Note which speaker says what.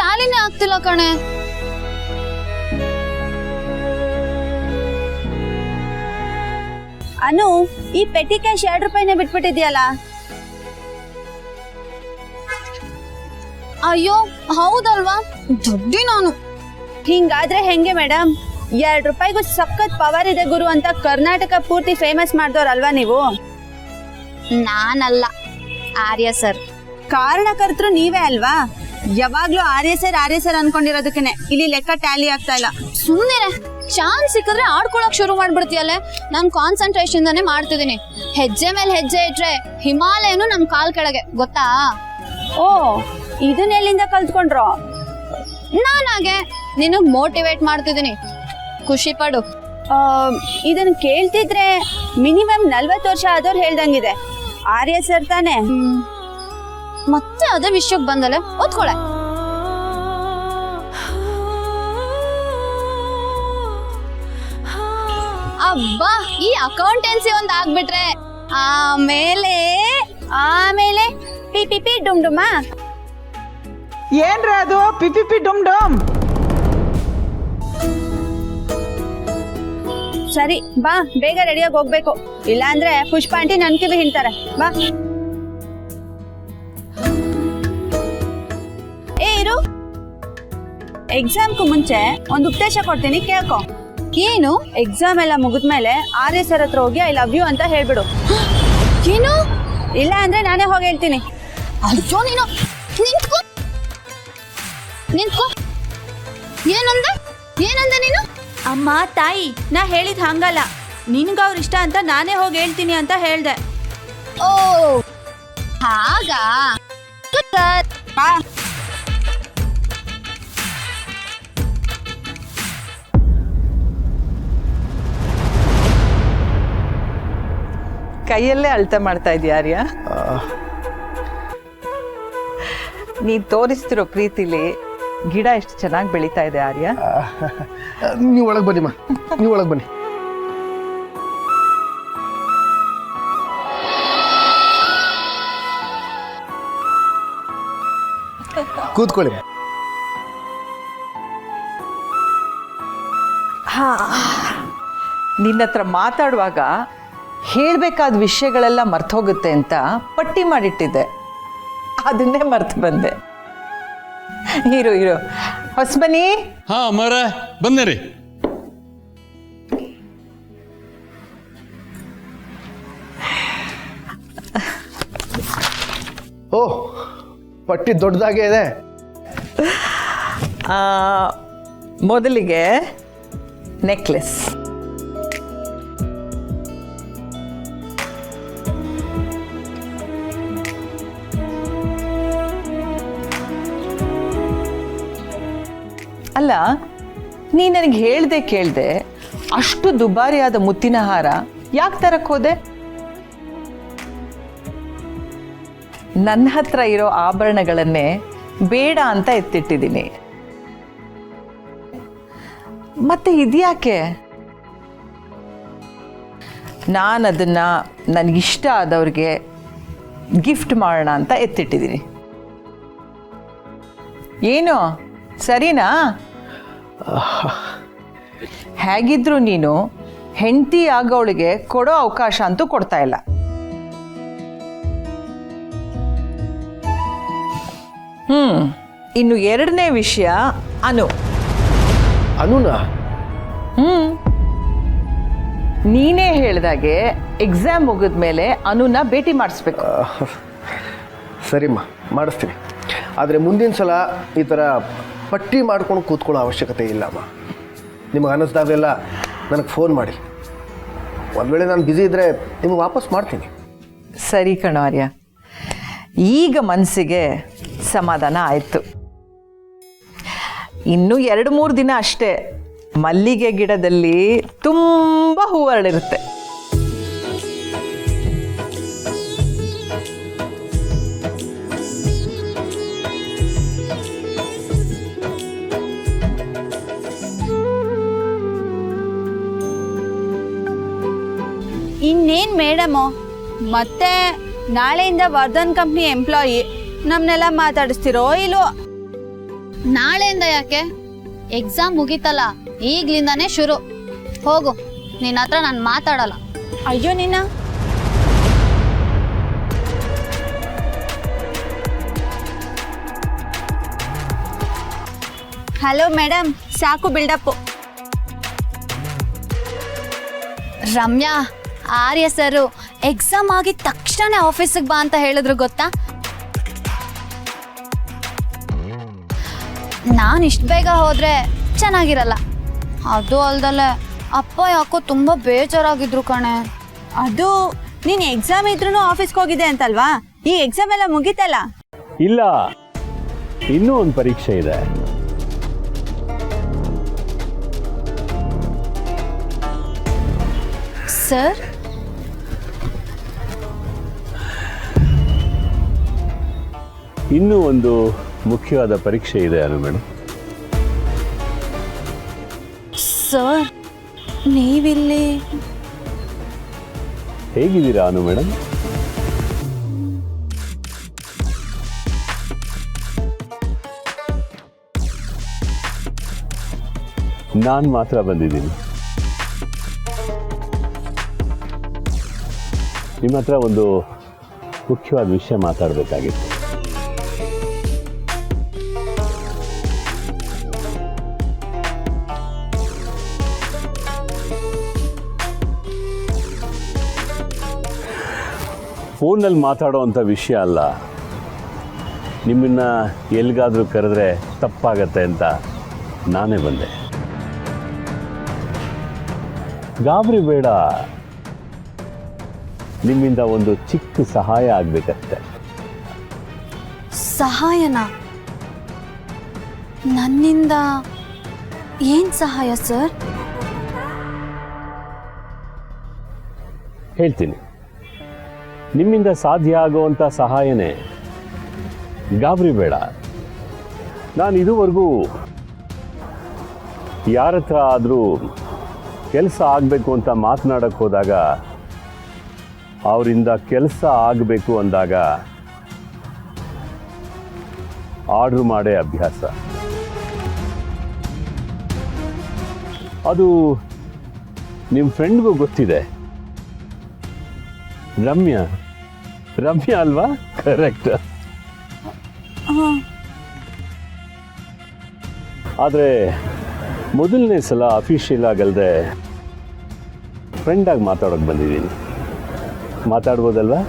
Speaker 1: ಟ್ಯಾಲಿನೇ ಆಗ್ತಿಲ್ಲ ಕಣೆ.
Speaker 2: ಅನು, ಈ ಪೆಟ್ಟಿ ಕ್ಯಾಶ್ 2 ರೂಪಾಯಿನೇ ಬಿಟ್ಬಿಟ್ಟಿದ್ಯಲ್ಲ.
Speaker 1: ಅಯ್ಯೋ ಹೌದಲ್ವಾ, ದೊಡ್ಡಿ ನಾನು.
Speaker 2: ಹಿಂಗಾದ್ರೆ ಹೆಂಗೆ ಮೇಡಮ್? 2 ರೂಪಾಯಿಗೂ ಸಖತ್ ಪವರ್ ಇದೆ ಗುರು ಅಂತ ಕರ್ನಾಟಕ ಪೂರ್ತಿ ಫೇಮಸ್ ಮಾಡ್ದವ್ರಲ್ವಾ ನೀವು?
Speaker 1: ನಾನಲ್ಲ, ಆರ್ಯ ಸರ್.
Speaker 2: ಕಾರಣಕರ್ತರು ನೀವೇ ಅಲ್ವಾ? ಯಾವಾಗ್ಲೂ ಆರ್ಯ ಸರ್ ಅನ್ಕೊಂಡಿರೋದಕ್ಕೆ ಇಲ್ಲಿ ಲೆಕ್ಕ ಟ್ಯಾಲಿ ಆಗ್ತಾ ಇಲ್ಲ.
Speaker 1: ಸುಮ್ಮನೆ ಚಾನ್ಸ್ ಸಿಕ್ಕಿದ್ರೆ ಆಡ್ಕೊಳಕ್ ಶುರು ಮಾಡ್ಬಿಡ್ತೀಯಲ್ಲೇ. ನಾನ್ ಕಾನ್ಸಂಟ್ರೇಷನ್ ದಾನೆ ಮಾಡ್ತಿದ್ದೀನಿ. ಹೆಜ್ಜೆ ಮೇಲೆ ಹೆಜ್ಜೆ ಇಟ್ರೆ ಹಿಮಾಲಯನು ನಮ್ ಕಾಲ್ ಕೆಳಗೆ, ಗೊತ್ತಾ?
Speaker 2: ಓ, ಇದನ್ನ ಎಲ್ಲಿಂದ ಕಲ್ತ್ಕೊಂಡ್ರು?
Speaker 1: ನಾನಾಗೆ ನಿನಗ್ ಮೋಟಿವೇಟ್ ಮಾಡ್ತಿದ್ದೀನಿ, ಖುಷಿ ಪಡು.
Speaker 2: ಇದನ್ನ ಕೇಳ್ತಿದ್ರೆ ಮಿನಿಮಮ್ 40 ವರ್ಷ ಆದವ್ರು ಹೇಳ್ದಂಗಿದೆ. ಆರ್ಯ ಸರ್ ತಾನೆ?
Speaker 1: ಮತ್ತೆ ಅದೇ ವಿಷಯಕ್ಕೆ ಬಂದಲೆ ಓದ್ಕೊಳೆ. ಅಬ್ಬಾ, ಈ ಅಕೌಂಟೆನ್ಸಿ ಒಂದ್ ಆಗ್ಬಿಟ್ರೆ ಆಮೇಲೆ
Speaker 2: ಪಿ ಪಿ ಪಿ ಡುಮ್ ಡುಮಾ.
Speaker 3: ಏನ್ರ ಅದು ಪಿ ಪಿ ಪಿ ಡುಮ್ ಡುಮ್?
Speaker 2: ಸರಿ ಬಾ, ಬೇಗ ರೆಡಿಯಾಗಿ ಹೋಗ್ಬೇಕು, ಇಲ್ಲ ಅಂದ್ರೆ ಪುಷ್ಪ ಆಂಟಿ ನನ್ ಕಿವಿ ಹಿಂಡ್ತಾರೆ. ಬಾ. ಇರು, ಎಕ್ಸಾಮ್ಗೂ ಮುಂಚೆ ಒಂದು ಉಪದೇಶ ಕೊಡ್ತೀನಿ, ಕೇಳ್ಕೊ.
Speaker 1: ಏನು?
Speaker 2: ಎಕ್ಸಾಮ್ ಎಲ್ಲ ಮುಗಿದ್ಮೇಲೆ ಆರ್ಯ ಸರ್ ಹತ್ರ ಹೋಗಿ ಐ ಲವ್ ಯು ಅಂತ ಹೇಳ್ಬಿಡು.
Speaker 1: ಏನು?
Speaker 2: ಇಲ್ಲ ಅಂದ್ರೆ ನಾನೇ ಹೋಗಿ ಹೇಳ್ತೀನಿ.
Speaker 1: ಅಯ್ಯೋ ನೀನು ನಿಂತ್ಕೋ. ಏನಂದ ನೀನು?
Speaker 2: ಅಮ್ಮ ತಾಯಿ, ನಾ ಹೇಳಿದ್ ಹಂಗಲ್ಲ, ನಿನ್ಗ ಅವ್ರ ಇಷ್ಟ ಅಂತ ನಾನೇ ಹೋಗಿ ಹೇಳ್ತೀನಿ ಅಂತ ಹೇಳ್ದೆ.
Speaker 1: ಓ ಹಾಗಾ?
Speaker 2: ಬಾ.
Speaker 3: ಕೈಯಲ್ಲೇ ಅಳ್ತ ಮಾಡ್ತಾ ಇದೀಯ ಆರ್ಯ? ನೀ ತೋರಿಸ್ತಿರೋ ಪ್ರೀತಿಲಿ ಗಿಡ ಎಷ್ಟು ಚೆನ್ನಾಗಿ ಬೆಳೀತಾ ಇದೆ ಆರ್ಯ.
Speaker 4: ನೀವು ಒಳಗೆ ಬನ್ನಿಮ್ಮ, ನೀವು ಒಳಗೆ ಬನ್ನಿ. ಕೂತ್ಕೊಳ್ಳಿ.
Speaker 3: ನಿನ್ನ ಹತ್ರ ಮಾತಾಡುವಾಗ ಹೇಳ್ಬೇಕಾದ ವಿಷಯಗಳೆಲ್ಲ ಮರ್ತೋಗುತ್ತೆ ಅಂತ ಪಟ್ಟಿ ಮಾಡಿಟ್ಟಿದ್ದೆ, ಅದನ್ನೇ ಮರ್ತು ಬಂದೆ. ಇರು ಹೊಸಬನಿ.
Speaker 5: ಹಾ ಅಮ್ಮಾರ, ಬಂದೆ ರೀ.
Speaker 4: ಓ, ಪಟ್ಟಿ ದೊಡ್ಡದಾಗೇ ಇದೆ.
Speaker 3: ಮೊದಲಿಗೆ ನೆಕ್ಲೆಸ್, ಅಲ್ಲ ನೀ ನನಗೆ ಕೇಳ್ದೆ ಅಷ್ಟು ದುಬಾರಿಯಾದ ಮುತ್ತಿನ ಹಾರ ಯಾಕೆ ತರಕ್ ಹೋದೆ? ನನ್ನ ಹತ್ರ ಇರೋ ಆಭರಣಗಳನ್ನೇ ಬೇಡ ಅಂತ ಎತ್ತಿಟ್ಟಿದ್ದೀನಿ. ಮತ್ತೆ ಇದ್ಯಾಕೆ? ನಾನು ಅದನ್ನ ನನಗಿಷ್ಟ ಆದವ್ರಿಗೆ ಗಿಫ್ಟ್ ಮಾಡೋಣ ಅಂತ ಎತ್ತಿಟ್ಟಿದ್ದೀನಿ. ಏನು ಸರಿನಾ? ಹೇಗಿದ್ರು ನೀನು ಹೆಂಡತಿ ಆಗೋಳಿಗೆ ಕೊಡೋ ಅವಕಾಶ ಅಂತೂ ಕೊಡ್ತಾ ಇಲ್ಲ. ಇನ್ನು ಎರಡನೇ ವಿಷಯ,
Speaker 4: ಅನುನಾ?
Speaker 3: ನೀನೇ ಹೇಳ್ದಾಗೆ ಎಕ್ಸಾಮ್ ಮುಗಿದ್ಮೇಲೆ ಅನುನ ಭೇಟಿ ಮಾಡಿಸ್ಬೇಕು.
Speaker 4: ಸರಿಮ್ಮ, ಮಾಡಿಸ್ತೀನಿ. ಆದರೆ ಮುಂದಿನ ಸಲ ಈ ಥರ ಪಟ್ಟಿ ಮಾಡ್ಕೊಂಡು ಕೂತ್ಕೊಳ್ಳೋ ಅವಶ್ಯಕತೆ ಇಲ್ಲಮ್ಮ. ನಿಮಗೆ ಅನ್ನಿಸ್ದಾಗಲೆಲ್ಲ ನನಗೆ ಫೋನ್ ಮಾಡಿ. ಒಂದು ವೇಳೆ ನಾನು ಬ್ಯುಸಿ ಇದ್ದರೆ ನಿಮಗೆ ವಾಪಸ್ ಮಾಡ್ತೀನಿ.
Speaker 3: ಸರಿ ಕಣೋ ಆರ್ಯ, ಈಗ ಮನಸ್ಸಿಗೆ ಸಮಾಧಾನ ಆಯಿತು. ಇನ್ನೂ 2-3 ದಿನ ಅಷ್ಟೇ, ಮಲ್ಲಿಗೆ ಗಿಡದಲ್ಲಿ ತುಂಬ ಹೂವರಳಿರುತ್ತೆ.
Speaker 2: ಇನ್ನೇನು ಮೇಡಮು, ಮತ್ತೆ ನಾಳೆಯಿಂದ ವರ್ಧನ್ ಕಂಪ್ನಿ ಎಂಪ್ಲಾಯಿ ನಮ್ಮನ್ನೆಲ್ಲ ಮಾತಾಡಿಸ್ತಿರೋ ಇಲ್ವೋ?
Speaker 1: ನಾಳೆಯಿಂದ ಯಾಕೆ? ಎಕ್ಸಾಮ್ ಮುಗೀತಲ್ಲ, ಈಗ್ಲಿಂದಾನೇ ಶುರು. ಹೋಗು, ನಿನ್ನ ಹತ್ರ ನಾನು ಮಾತಾಡಲ್ಲ.
Speaker 2: ಅಯ್ಯೋ ನಿನ್ನ. ಹಲೋ ಮೇಡಮ್, ಸಾಕು ಬಿಲ್ಡಪ್ಪು.
Speaker 1: ರಮ್ಯಾ, ಆರ್ಯ ಸರು ಎಕ್ಸಾಮ್ ಆಗಿದ ತಕ್ಷಣ ಆಫೀಸಿಗೆ ಬಾ ಅಂತ ಹೇಳಿದ್ರು ಗೊತ್ತಾ? ನಾನು ಇಷ್ಟು ಬೇಗ ಹೋದ್ರೆ ಚೆನ್ನಾಗಿರಲ್ಲ. ಅದು ಅಲ್ದಲೆ ಅಪ್ಪ ಯಾಕೋ ತುಂಬ ಬೇಜಾರಾಗಿದ್ರು ಕಣೆ.
Speaker 2: ಅದು ನೀನು ಎಕ್ಸಾಮ್ ಇದ್ರೂ ಆಫೀಸ್ಗೆ ಹೋಗಿದೆ ಅಂತಲ್ವಾ? ಈ ಎಕ್ಸಾಮ್ ಎಲ್ಲ ಮುಗೀತಲ್ಲ?
Speaker 6: ಇಲ್ಲ, ಇನ್ನೂ ಒಂದು ಪರೀಕ್ಷೆ ಇದೆ.
Speaker 1: ಸರ್,
Speaker 6: ಇನ್ನೂ ಒಂದು ಮುಖ್ಯವಾದ ಪರೀಕ್ಷೆ ಇದೆ ಅನು ಮೇಡಮ್.
Speaker 1: ಸರ್ ನೀವಿಲ್ಲಿ
Speaker 6: ಹೇಗಿದ್ದೀರಾ ಅನು ಮೇಡಮ್? ನಾನು ಮಾತ್ರ ಬಂದಿದ್ದೀನಿ. ನಿಮ್ಮ ಹತ್ರ ಒಂದು ಮುಖ್ಯವಾದ ವಿಷಯ ಮಾತಾಡಬೇಕಾಗಿತ್ತು. ಫೋನಲ್ಲಿ ಮಾತಾಡೋವಂಥ ವಿಷಯ ಅಲ್ಲ. ನಿಮ್ಮನ್ನು ಎಲ್ಲಿಗಾದರೂ ಕರೆದ್ರೆ ತಪ್ಪಾಗತ್ತೆ ಅಂತ ನಾನೇ ಬಂದೆ. ಗಾಬರಿ ಬೇಡ, ನಿಮ್ಮಿಂದ ಒಂದು ಚಿಕ್ಕ ಸಹಾಯ ಆಗಬೇಕಷ್ಟೆ.
Speaker 1: ಸಹಾಯನ? ನನ್ನಿಂದ ಏನ್ ಸಹಾಯ ಸರ್?
Speaker 6: ಹೇಳ್ತೀನಿ. ನಿಮ್ಮಿಂದ ಸಾಧ್ಯ ಆಗುವಂಥ ಸಹಾಯನೇ. ಗಾಬರಿ ಬೇಡ. ನಾನು ಇದುವರೆಗೂ ಯಾರ ಹತ್ರ ಆದರೂ ಕೆಲಸ ಆಗಬೇಕು ಅಂತ ಮಾತನಾಡಕ್ಕೆ ಹೋದಾಗ, ಅವರಿಂದ ಕೆಲಸ ಆಗಬೇಕು ಅಂದಾಗ ಆರ್ಡ್ರ್ ಮಾಡೇ ಅಭ್ಯಾಸ. ಅದು ನಿಮ್ಮ ಫ್ರೆಂಡ್ಗೂ ಗೊತ್ತಿದೆ. ರಮ್ಯಾ ಅಲ್ವಾ? ಕರೆಕ್ಟ್. ಆದರೆ ಮೊದಲನೇ ಸಲ ಅಫಿಷಿಯಲ್ ಆಗಲ್ದೆ ಫ್ರೆಂಡಾಗಿ ಮಾತಾಡೋಕೆ ಬಂದಿದ್ದೀನಿ. ಮಾತಾಡ್ಬೋದಲ್ವಾ?